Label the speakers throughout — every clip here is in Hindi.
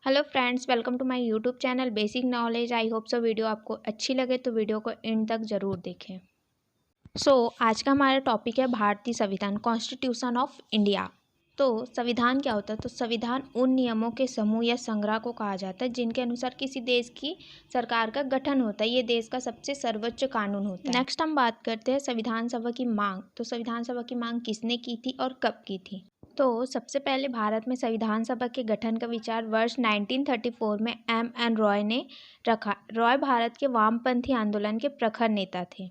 Speaker 1: Hello friends, welcome to my YouTube channel basic knowledge. I hope so video आपको अच्छी लगे तो वीडियो को एंड तक ज़रूर देखें। आज का हमारा टॉपिक है भारतीय संविधान, कॉन्स्टिट्यूशन ऑफ इंडिया। तो संविधान क्या होता है? तो संविधान उन नियमों के समूह या संग्रह को कहा जाता है जिनके अनुसार किसी देश की सरकार का गठन होता है। ये देश का सबसे सर्वोच्च कानून होता है। नेक्स्ट हम बात करते हैं संविधान सभा की मांग। तो संविधान सभा की मांग किसने की थी और कब की थी? तो सबसे पहले भारत में संविधान सभा के गठन का विचार वर्ष 1934 में एम रॉय ने रखा। रॉय भारत के वामपंथी आंदोलन के प्रखर नेता थे।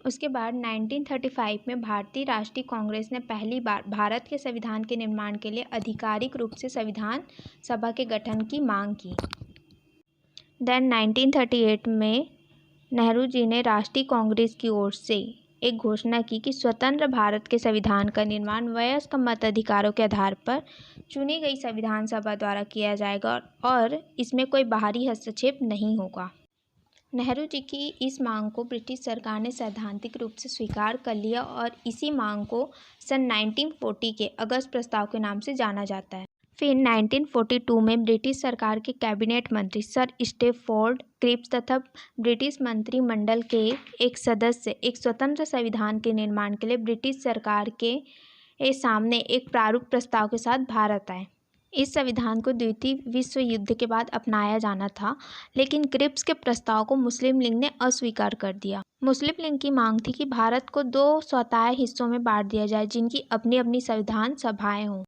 Speaker 1: उसके बाद 1935 में भारतीय राष्ट्रीय कांग्रेस ने पहली बार भारत के संविधान के निर्माण के लिए आधिकारिक रूप से संविधान सभा के गठन की मांग की। देन 1938 में नेहरू जी ने राष्ट्रीय कांग्रेस की ओर से एक घोषणा की कि स्वतंत्र भारत के संविधान का निर्माण वयस्क मताधिकारों के आधार पर चुनी गई संविधान सभा द्वारा किया जाएगा और इसमें कोई बाहरी हस्तक्षेप नहीं होगा। नेहरू जी की इस मांग को ब्रिटिश सरकार ने सैद्धांतिक रूप से स्वीकार कर लिया और इसी मांग को सन 1940 के अगस्त प्रस्ताव के नाम से जाना जाता है। फिर 1942 में ब्रिटिश सरकार के कैबिनेट मंत्री सर स्टैफोर्ड क्रिप्स तथा ब्रिटिश मंत्रिमंडल के एक सदस्य एक स्वतंत्र संविधान के निर्माण के लिए ब्रिटिश सरकार के सामने एक प्रारूप प्रस्ताव के साथ भारत आए। इस संविधान को द्वितीय विश्व युद्ध के बाद अपनाया जाना था, लेकिन क्रिप्स के प्रस्ताव को मुस्लिम लीग ने अस्वीकार कर दिया। मुस्लिम लीग की मांग थी कि भारत को 2 स्वतः हिस्सों में बांट दिया जाए जिनकी अपनी अपनी संविधान सभाएं हों।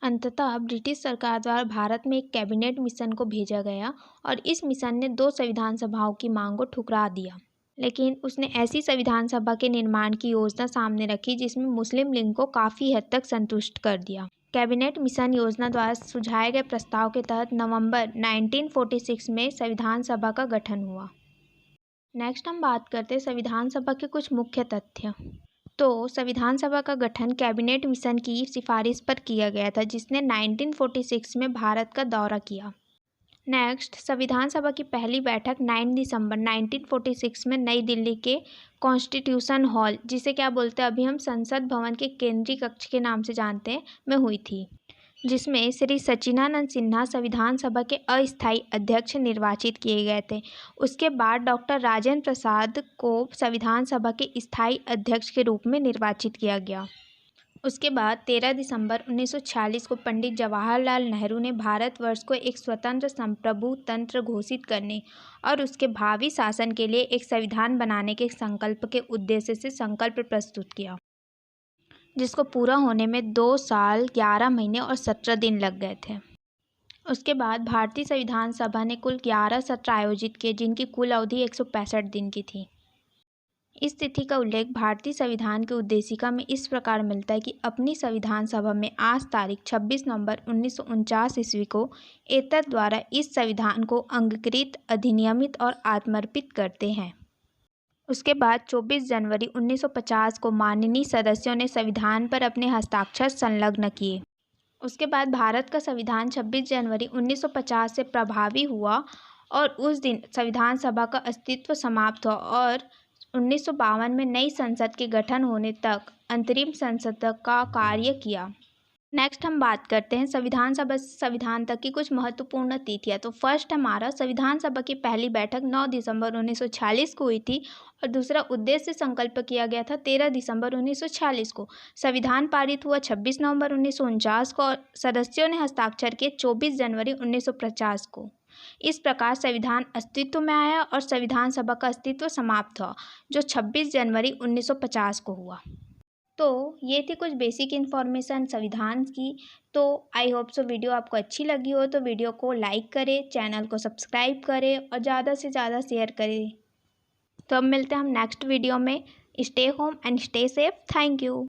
Speaker 1: अंततः ब्रिटिश सरकार द्वारा भारत में एक कैबिनेट मिशन को भेजा गया और इस मिशन ने 2 संविधान सभाओं की मांग को ठुकरा दिया, लेकिन उसने ऐसी संविधान सभा के निर्माण की योजना सामने रखी जिसमें मुस्लिम लीग को काफ़ी हद तक संतुष्ट कर दिया। कैबिनेट मिशन योजना द्वारा सुझाए गए प्रस्ताव के तहत नवंबर 1946 में संविधान सभा का गठन हुआ। नेक्स्ट हम बात करते हैं संविधान सभा के कुछ मुख्य तथ्य। तो संविधान सभा का गठन कैबिनेट मिशन की सिफारिश पर किया गया था जिसने 1946 में भारत का दौरा किया। नेक्स्ट, संविधान सभा की पहली बैठक 9 दिसंबर 1946 में नई दिल्ली के कॉन्स्टिट्यूशन हॉल, जिसे क्या बोलते हैं अभी हम संसद भवन के केंद्रीय कक्ष के नाम से जानते हैं, में हुई थी, जिसमें श्री सच्चिदानंद सिन्हा संविधान सभा के अस्थायी अध्यक्ष निर्वाचित किए गए थे। उसके बाद डॉक्टर राजेंद्र प्रसाद को संविधान सभा के स्थायी अध्यक्ष के रूप में निर्वाचित किया गया। उसके बाद 13 दिसंबर 1946 को पंडित जवाहरलाल नेहरू ने भारतवर्ष को एक स्वतंत्र संप्रभु तंत्र घोषित करने और उसके भावी शासन के लिए एक संविधान बनाने के संकल्प के उद्देश्य से संकल्प प्रस्तुत किया, जिसको पूरा होने में 2 साल 11 महीने और 17 दिन लग गए थे। उसके बाद भारतीय संविधान सभा ने कुल 11 सत्र आयोजित किए जिनकी कुल अवधि 165 दिन की थी। इस तिथि का उल्लेख भारतीय संविधान की उद्देशिका में इस प्रकार मिलता है कि अपनी संविधान सभा में आज तारीख 26 नवंबर 1949 ईस्वी को एतद द्वारा इस संविधान को अंगीकृत, अधिनियमित और आत्मर्पित करते हैं। उसके बाद 24 जनवरी 1950 को माननीय सदस्यों ने संविधान पर अपने हस्ताक्षर संलग्न किए। उसके बाद भारत का संविधान 26 जनवरी 1950 से प्रभावी हुआ और उस दिन संविधान सभा का अस्तित्व समाप्त हुआ और 1952 में नई संसद के गठन होने तक अंतरिम संसद का कार्य किया। नेक्स्ट हम बात करते हैं संविधान सभा से संविधान तक की कुछ महत्वपूर्ण तिथियां। तो फर्स्ट हमारा संविधान सभा की पहली बैठक 9 दिसंबर 1946 को हुई थी और दूसरा उद्देश्य संकल्प किया गया था 13 दिसंबर 1946 को। संविधान पारित हुआ 26 नवंबर 1949 को और सदस्यों ने हस्ताक्षर किए 24 जनवरी 1950 को। इस प्रकार संविधान अस्तित्व में आया और संविधान सभा का अस्तित्व समाप्त हुआ, जो 26 जनवरी 1950 को हुआ। तो ये थी कुछ बेसिक इन्फॉर्मेशन संविधान की। तो आई होप सो वीडियो आपको अच्छी लगी हो तो वीडियो को लाइक करें, चैनल को सब्सक्राइब करें और ज़्यादा से ज़्यादा शेयर करें। तो अब मिलते हैं हम नेक्स्ट वीडियो में। Stay home and stay safe. Thank you.